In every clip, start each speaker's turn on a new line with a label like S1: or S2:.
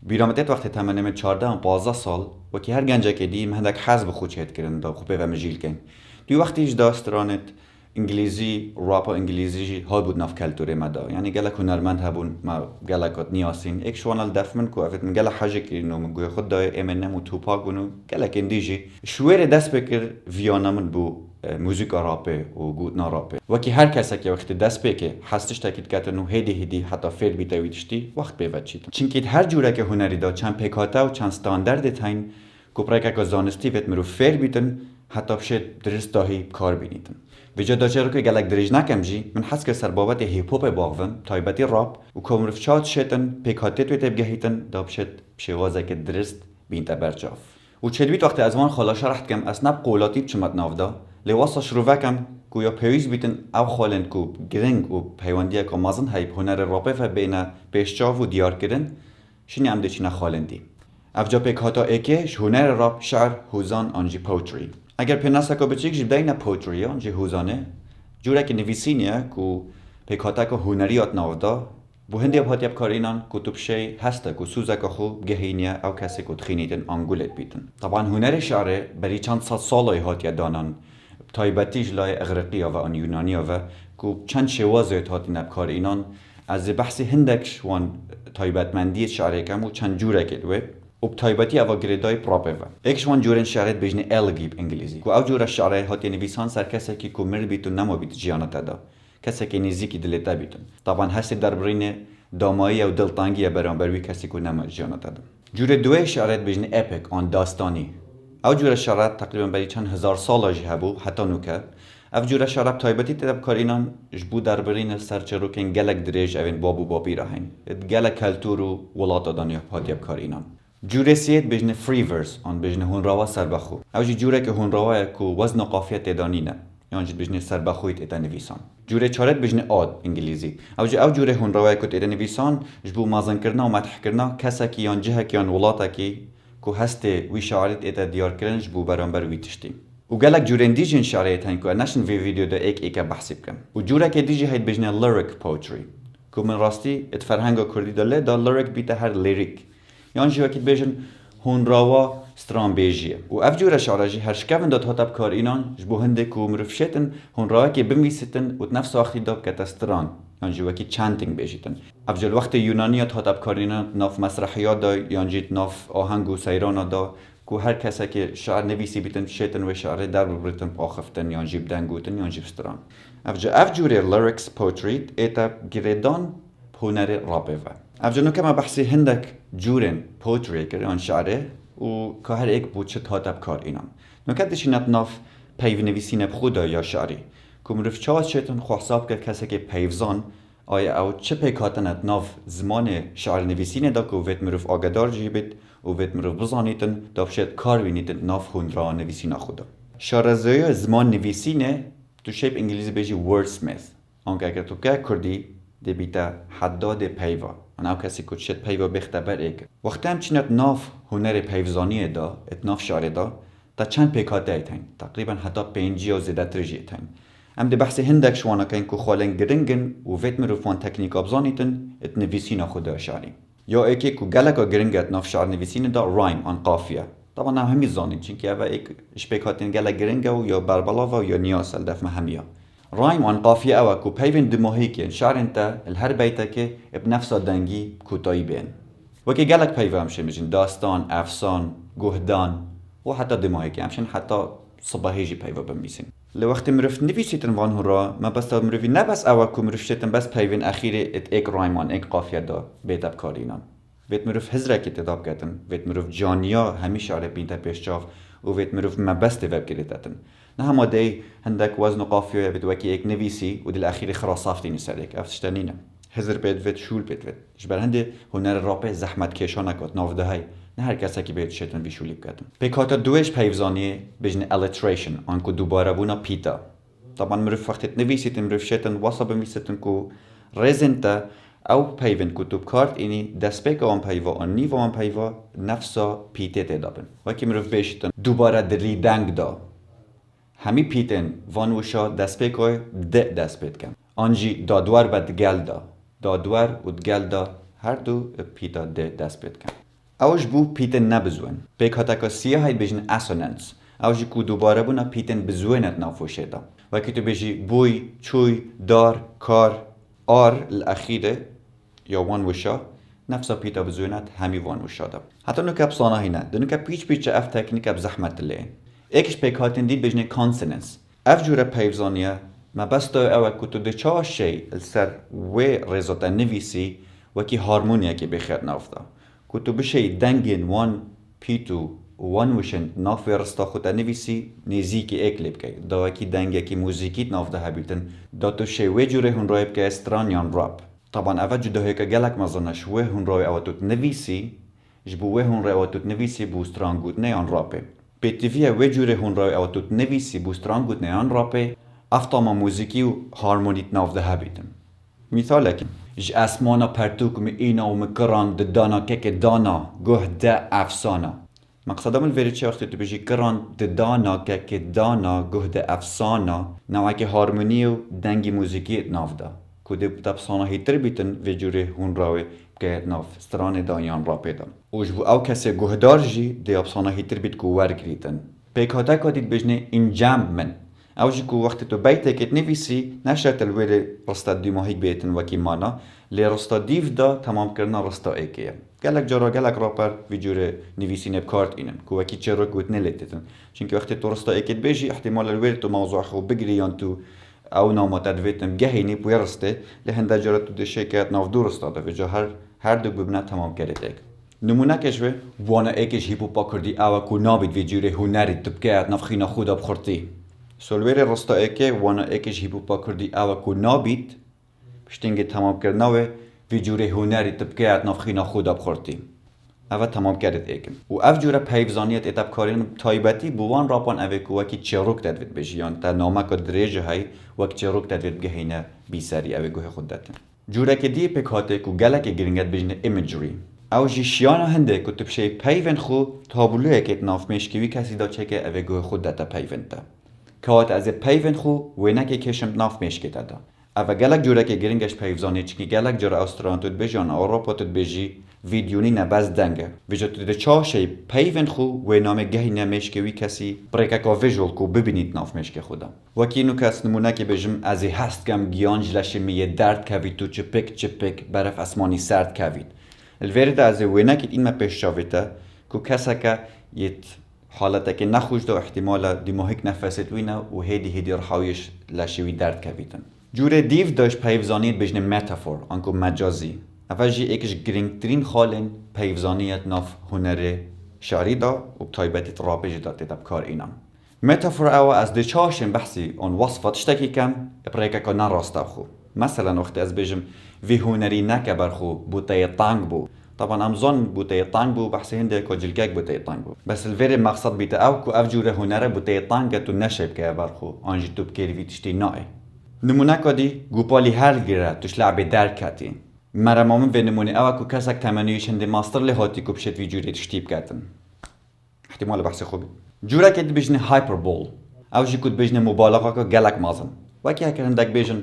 S1: بیرامتت وقتی تمنیم 14 سال و که هر گنجه که دیم هندک حزب خود چهت کرن دا خوبه و مجیل کن دوی وقتیش داسترانت انگلیزی راب انگلیزی ها بود ناف کلتوره مدا یعنی گله هنرمند هبون ما گله کات نیاسین ایک شوانال دفمن کو افت من گله حاجه کینو من گوی خود دای امنم و توپاک بونو گله کندیجی شویر دست بکر ویانا من بو موزیک راپه و گوتنا راپه و که هر کسی که وقتی دست بکه هستش تاکید کردن و هدی حتی فعل بیتویدشتی وقت بیوچید چونکه هر جوره که هنری دا چند پیکاتا و چند استاندارد تاین کوپرای که زانستی وت مرو فعل بیتن حتی بشه درست داهی کار بینیدن وجا داجر که گلک دریج نکم جی من حس که سر بابت هیپ هاپ باغم تایبتی راب و کومرف چات شتن پیکاتت وت بگهیتن دا بشه شوازه که درست بینت برجاف و چدویت وقتی از وان خلا شرحت کم اسناب قولاتی بچمت نافدا لواسا شروعکم گویا پیویز بیتن او خالند کو گرنگ و پیوندی که مازن هایب هنر رابه و بین پیشچاو و دیار کردن شنی هم دچین خالندی افجا پیکاتا اکش هنر راب شعر هوزان آنجی پوتری اگر پناسا کو بچیک جب دینا پوتری آنجی هوزانه جوره که نویسینیه کو پیکاتا که هنریات نافدا بو هندی ابهاتیاب کارینان کتب شی هسته کو سوزا که خو گهینیه او کسی که تخینیدن انگولت بیتن طبعا هنر شعره بری چند صد سالای هاتیه دانان تایبتیش لای اغرقی و آن یونانی و کو چند شوازه هاتی نبکار اینان از بحث هندکش وان تایبتمندی شعره کم و چند جوره کدوه و تایبتی اوا گریدای پراپه و ایکش وان جورن شعره بجنه الگیب انگلیزی کو او جور شعره هاتی نویسان سر کسی که کو مر بیتون نمو بیت جیانتا دا کسی که نزیکی دلتا بیتون طبعا هستی در برین دامایی و دلتانگی برانبر وی کسی که نمو جیانتا دا جور دوی شعره بجنه اپیک آن داستانی او جور شراب تقریبا برای چند هزار سال هبو حتی نوکه او جور شراب تایبتی تدب کارینان جبو دربرین سرچرو کن گلک دریج اوین بابو بابی راهین گلک کلتور و ولات دانیا پاتیب کارینان جور سید بجنه فری ورس آن بجنه هون روا سربخو او جوره که هون روا کو وزن و قافیت دانینه یعنی بجنه سربخویت اتا نویسان جوره چارت بجنه آد انگلیزی او جوره هون روا کو اتا نویسان جبو مازن کرنا و مدح کرنا کسا کی یان جهه کی یان ولاتا کی کو هسته وی شعرت اتا دیار کرنش بو برانبر وی تشتی و گلک جورن دیجن شعرت هن کو نشن ویدیو دا ایک بحث بکم و جوره که دیجی هید بجنه لیریک پوتری کو من راستی ات فرهنگا کردی داله دا لیریک بیتا هر لیریک یعنی جو اکید بجن هون راوا ستران بیجیه و اف جوره شعراجی هر شکفن داد هاتب کار اینان جبو هنده کو مرفشتن هون راوا که بمویستن و نفس وقتی داب کتا ستران یعنی جو اکی چانتینگ بیجیتن افجل وقت یونانیات هاتب کارینان ناف مسرحیات دا یعنی جیت ناف آهنگ و سیران دا کو هر کسی که شعر نویسی بیتن شیطن و شعر در ببرتن پاخفتن یعنی جیب دنگوتن یعنی جیب ستران اف جوره لیریکس پوتری ایتا گریدان هنر رابه و افجل نکه ما بحثی هندک جورن پوتری که یعنی شعره و که هر ایک بود چه هاتب کار اینان نکه دشینت ناف پیو نویسین بخودا یا شعری که مرف چه شیطن خو حساب کرد کسی که پیوزان آیا او چه پیکاتنت ناف زمان شعر نویسین دا که ویت مرف آگدار جیبید و ویت مرف بزانیتن دا بشید کار بینیتن ناف هون را نویسین خدا شارزوی زمان نویسینه تو شیب انگلیزی بیجی ورد سمیث آنکه اگر تو که کردی دی بیتا حداد پیوا انا کسی که شد پیوا بختبر ایک وقتی هم چینت ناف هنر پیوزانی دا ات ناف شعر دا تا چند پیکاته ایتن تقریبا حتی 5 یا زیده ترجی ایتن ام دی بحث هندک شوانا کن که خالن گرنگن و ویت مروفان تکنیک ابزانیتن ات نویسین خدا شعری یا ایکی که گلکا گرنگت ناف شعر نویسین دا رایم آن قافیه طبعا هم همی زانید چون که اوه ایک شپیکاتین گلک گرنگه و یا بربلاوه یا نیاس الدفم همیا رایم آن قافیه اوه که پیوین دماهی که شعر انتا الهر بیتا که بنفس دنگی کوتایی بین وکی گلک پیوه همشه میشین داستان، افسان، گهدان و حتی دماهی که همشن حتی صباحیجی پیوه بمیسین لوقتی مرف نویسیتن وان هورا ما بس تا مروی نبس اوه که مرف شتن بس پیوین اخیر ات ایک رایمان ایک قافیه دا بیتاب کارینان ویت مروف هزره که تداب کتن ویت مروف جانیا همیشه عرب بینتا پیشچاف و ویت مروف مبست وب گریتتن نه همه دی هندک وزن و قافیه ویت وکی ایک نویسی و دل اخیر خراسافتی نسردک افتشتنینه هزر بید ویت شول بید ویت جبر هنده هنر راپه زحمت کشانه کت نافده های نه هر کسی که باید شتن بیشولی بکردم. پیکاتا دویش پیوزانیه بجن alliteration آنکو دوباره بونا پیتا. طبعا مرف وقتی نویسیتن مرف شتن واسه بمیستن کو رزنتا او پیون کتب کارت اینی دست پیک آن پیوا آن نیو آن پیوا نفسا پیته تدابن. وکی مرف بیشتن دوباره دلی دنگ دا. همی پیتن وانوشا دست پیکای دست پیت کن. آنجی دادوار بد گل دا. دادوار و گل دا هر دو پیتا دست پیت کن. اوش بو پیتن نبزون پیکاتا که سیاهی بجن اسونانس اوش کو دوباره بونا پیتن بزونت نافوشه دا وکی تو بجی بوی چوی دار کار آر الاخیره یا وان وشا نفسا پیتا بزونت همی وان وشا دا حتی نو کب صانه نه دنو کب پیچ اف تکنیک اب زحمت لین ایکش پیکاتن دید بجنه کانسننس اف جوره پیوزانیه ما بس تو اوه کتو ده چه شی السر و رزاتا نویسی وکی هارمونیا که بخیر نافتا کتو بشه دنگین وان پیتو وان وشن ناف رستا خودتا نویسی نزیکی اکلیب که دا وکی دنگی که موزیکیت نافتا هبیتن دا تو شی و جوره هون رایب که استرانیان راب طبعا اوه جده هی که گلک مزانش و هون رای اوه توت نویسی جبو و هون رای اوه توت نویسی بو سترانگود نیان رابه پیتیویه و جوره هون رای اوه توت نویسی بو سترانگود نیان رابه افتاما موزیکی و هارمونیت نافده هبیتن مثال که ج اسمانا پرتوکم اینا و مکران دانا که دانا گوه ده افسانا مقصدم الوری چه وقتی تو بجی کران دانا که دانا گوه ده افسانا نوعی که هارمونی و دنگی موزیکی نافده کده بتابسانا هیتر بیتن و جوره هون راوی که ناف ستران دانیان را پیدا اوجبو او کسی گوهدار جی ده ابسانا هیتر بیت کو ورگریتن پیکاتا کدید بجنه انجام من اوجی کو وقتی تو بیته کت نویسی نشرت الویل رستا دیماهیک بیتن وکی مانا لی رستا دیو دا تمام کرنا رستا ایکیه گلک جارا گلک راپر وی جوره نویسی نبکارت اینن کو وکی چه رو کوت نلیتتن چونکه وقتی تو رستا ایکیت بیجی احتمال الویل تو موضوع خو بگری یان تو او نامو تدویتم گهینی پویرسته لهنده جارا تو دشه که ناف دورستا دا وجا هر دو ببنه تمام کرد ایک نمونه کشوه وانا ایکش هیپوپا کردی او کو نابید وی جوره هنری تبکه ناف خینا خود بخورتی سولویر رستا ایکه وانا ایکش هیپوپا کردی او کو نابید پشتینگه تمام کرناوه وی جوره هنری تبکه ناف خینا خود بخورتی اوه تمام کرد ایکم و اف جوره پیوزانیت اتاب کارین تایبتی بوان راپان اوه که وکی چروک تدوید بجیان تا نامه که دریجه های وکی چروک تدوید گهینه بی سری اوه گوه خود داتن جوره که دی پکاته که گلک گرینگت بجنه ایمیجری او جیشیانا هنده که تبشه پیون خو تابلوه که ناف میشکوی کسی دا چه که اوه گوه خود داتا پیون تا که از پیون خو وینه کشم ناف میشکت دا اوه گلک جوره که گرینگش پیوزانیت چکی گلک جوره آستران تود بجیان آراپا تود بجی ویدیونی نباز دنگه ویجا تو ده چه شی پیون خو و نام گهی نمیشکوی کسی برای که ویژول کو ببینید ناف میشکه خودم وکی اینو کس نمونه که بجم ازی هست کم گیانج لشمیه درد کوید تو چپک برف اسمانی سرد کوید الورد از وینه که این ما پیش شاویته که کسا که یه حالتا که نخوش دو احتمالا دیماهیک نفست وینه و هیدی رحاویش لشوی درد کویدن جوره دیو داشت پیوزانیت بجنه متافور انکو مجازی اوجی ایکش گرینگترین خالن پیوزانیت ناف هنر شعری دا و بتایبتی رابجی دا تیتاب کار اینم متافور او از ده چاشن بحثی اون وصفات شتکی کم اپریکا که نراستا خو مثلا وقتی از بجم وی هنری نکه برخو بوتای تانگ بو طبعا امزون بوتای تانگ بو بحثی هنده که جلگاک بوتای تانگ بو بس الویر مقصد بیتا او که افجور هنره بوتای تانگ تو نشب که برخو آنجی تو بکیری تشتی نای نمونه کدی گوپالی هر گیره توش لعبه درکتی مرمامن به نمونه اوه که کسک تمنیش هنده ماستر لحاتی که بشت وی جوری تشتیب کردن احتمال بحث خوبی جوره که بجنه هایپربول او جی کد بجنه مبالغه که گلک مازن وکی هکر هندک بجن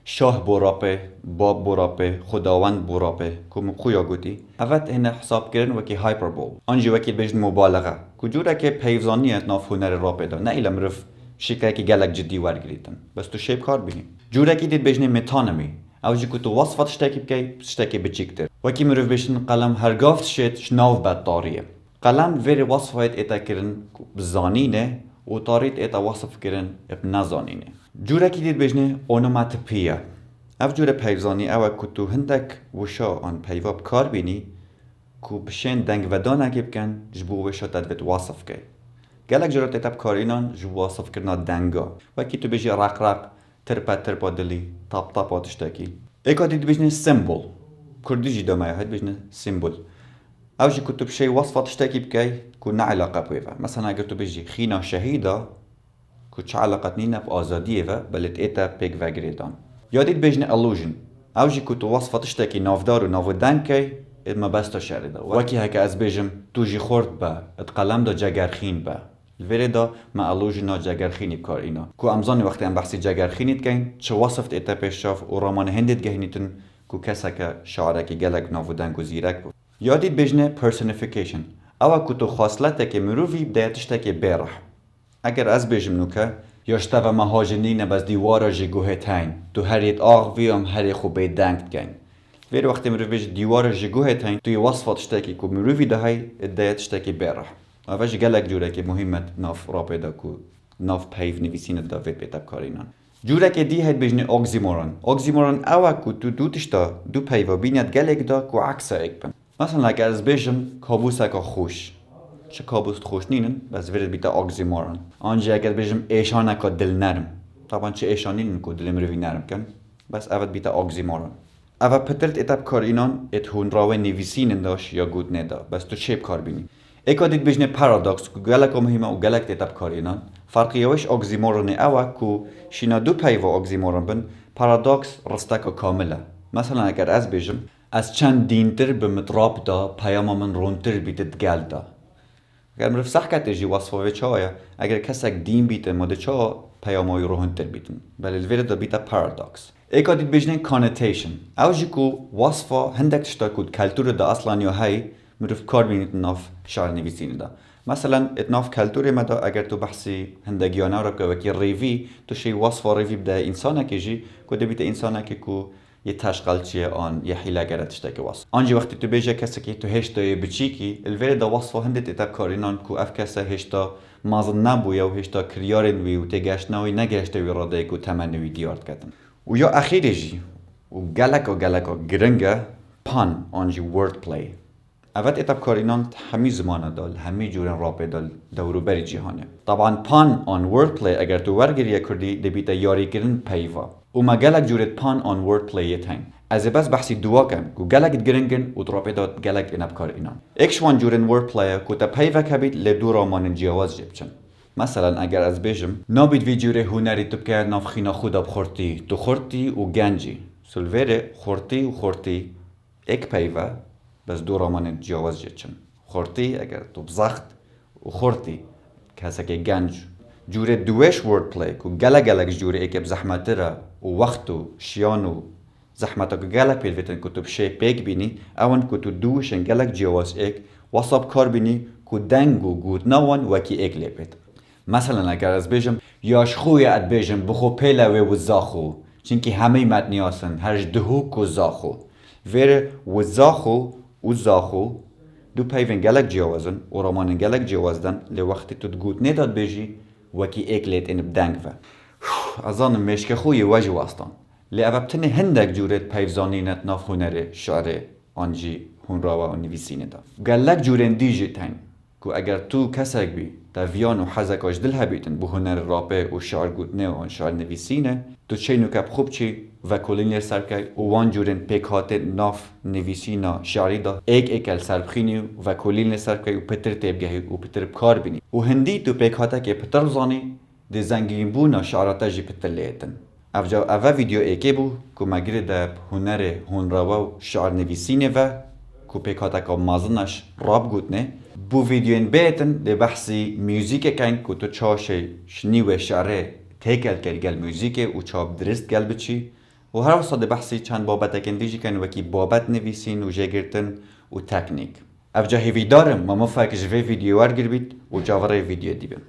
S1: شاه براپه باب براپه خداوند براپه که خویا گوتی اوت هنه حساب کردن وکی هایپربول آنجی وکی بجنه مبالغه که جوره که پیوزانیت ناف هنر راپه دا نه ایلا مرف شکل که گلک جدی ورگریتن بس تو شیب کار بینی جوره که دید بجنه متانمی اوجی که تو وصفات شتکی بکی شتکی بچیکتر وکی مروف بشن قلم هرگافت شد شناو بد طاریه قلم ویری وصفایت ایتا کرن بزانینه و طاریت ایتا وصف کرن اب نزانینه جوره که دید بجنه اونوماتپیه او جوره پیوزانی او که تو هندک وشا آن پیواب کار بینی که بشین دنگ ودانه که بکن جبو وشا تدوید وصف که گلک جرات ایتا بکارینان جبو وصف کرنا دنگا وکی تو بجی رق ترپا دلی تاب آتشتاکی ایکا دید بجنه سیمبول کردی جی دامه هید بجنه سیمبول او جی کتب شی وصفات اشتاکی بکی که نه علاقه بویوه مثلا اگر تو بجی خینا شهیده که چه علاقت نینه با آزادیه و بلت ایتا پیک وگریدان یا دید بجنه illusion او جی کتو وصفات اشتاکی نافدار و نافدن کی ادما بستا شرده وکی هکه از بجم تو جی خورد با ات قلم دا جگرخین با الویره دا ما الوژنا جگرخینی بکار اینا که امزانی وقتی هم بحثی جگرخینیت کن چه وصفت ایتا پیش شاف و رامان هندید گهینیتن که کسا که شعره که گلک نافدن که زیرک بود یادید بجنه personification او که تو خاصلته که مروفی بدایتشته که بیرح اگر از بجم نوکه یاشته و مهاجنین بز دیوارا جگوه تین تو هریت آغویم هری خوبه دنگت گین ویر وقتی مروف بج دیوارا جگوه تین توی وصفات شتاکی که مروفی ده های بدایتشته که بیرح اوش گلک جوره که مهمت ناف را پیدا که ناف پیف نویسین داوید بیتاب کارینان جوره که دی هید بجنه اگزیموران اوه که تو دوتشتا دو پیوا بینید گلک دا که عکسا اکپن مثلا اگر از بجم کابوسه که خوش چه کابوس خوش نینن بس ورد بیتا اگزیموران آنجا اگر بجم ایشانه که دل نرم طبعا چه ایشانین که دل مروی نرم کن بس اول بیتا اگزیموران اوه پترت اتاب کارینان ات هون راوه نویسین داشت یا گود ندا بس تو چه کار بینی ایکا دید بجنه پارادوکس که گلک مهمه و گلک اتاب کارینان فرقیوش اگزیموران اوه که شینا دو پیوا اگزیموران بن پارادوکس رستک کامله مثلا اگر از بجم از چند دینتر به مطراب دا پیام من رونتر بیتت گل دا اگر مرف صحکت جی وصفه چایا اگر کسک دین بیته مده چا پیامای روحنتر بیتن بله الویره دا بیتا پارادوکس ایکا دید بجنه کانوتیشن اوجی که وصفه هندک تشتا کود کلتور دا اصلا یا های مرف کار بینید ناف شعر نویسین دا مثلا اتناف کلتور مدا اگر تو بحثی هندگیانه را که وکی ریوی تو شی وصفه ریوی بده انسانه که جی که ده بیتا انسانه که یه تشغل چیه آن یه حیله گرتشته که وصف آنجی وقتی تو بیجه کسی که تو هشتا یه بچیکی الویره دا وصفه هندت اتاب کارینان که اف کسی هشتا مازن نبویه و هشتا کریارن وی و تگشنوی نگشته وی راده که تمنوی دیارد کتن و یا اخیره جی و گلک گرنگه پان آنجی ورد پلی اوت اتاب کارینان همی زمانه دال همی جورن راپه دال دورو بری جهانه طبعا پان آن ورد پلی اگر تو ورگریه کردی دبیتا یاری گرن پیوا و ما گلک جورت پان آن ورد پلی تایم از بس بحثی دوا کم کو گلک گرنگن و دراپه داد گلک اناب کارینان اکشوان جورن ورد پلی کو تا پیوا کبید لدو رامان جواز جبچن مثلا اگر از بجم نابید وی جوره هنری تو که نافخینا خدا بخورتی تو خورتی و گنجی سلویره خورتی اک پیوا بس دو رامان جواز جچن خورتی اگر تو بزخت و خورتی کسی که گنج جوره دوش ورد پلی که گلک جوره ایک بزحمت را و وقت و شیان و زحمت که گلک پیلویتن که تو بشه پیک بینی اون که تو دوشن گلک جواز ایک وصاب کار بینی که دنگ و گود نوان وکی ایک لیپید مثلا اگر از بجم یاش خوی اد بجم بخو پیلوه و زاخو چونکه همه مدنیاسن هرش دهو که زاخو ویر و زاخو دو پیون گلک جوازن و رامان گلک جوازدن لی وقتی تو گود نداد بجی وکی ایک لیت این بدنگ و ازان مشک خوی وجه واستان لی اوابتنی هندک جورت پیوزانینت ناف هنر شعر آنجی هون راوا و نویسینه دا گلک جورن دیجی تین که اگر تو کسک بی تا ویان و حزکاش دل هبیتن به هنر راپه و شعر گودنه و شعر نویسینه تو چه نوکب خوب چی و کلینیر سرکه و وان جورن پیکات ناف نویسینا شعری دا ایکل سربخینی و کلینیر سرکه و پتر تیبگهی و پتر بکار بینی و هندی تو پیکاته که پتر زانی ده زنگین بونا شعراتا جی پتر لیتن اوه ویدیو ایکی بو که مگره ده هنر هنراوا و شعر نویسینه و که پیکاته که مازنش راب گودنه بو ویدیوین بیتن ده بحثی موزیک کن که تو چاشه شنیو شعره تیکل گل موزیک و چاب درست گل بچی و هر وقت ده بحثی چند بابت کندیجی کن وکی بابت نویسین و جگرتن و تکنیک. افجا هیوی دارم ما مفاک جوی ویدیو ورگر بید و جاوره ویدیو دیبیم.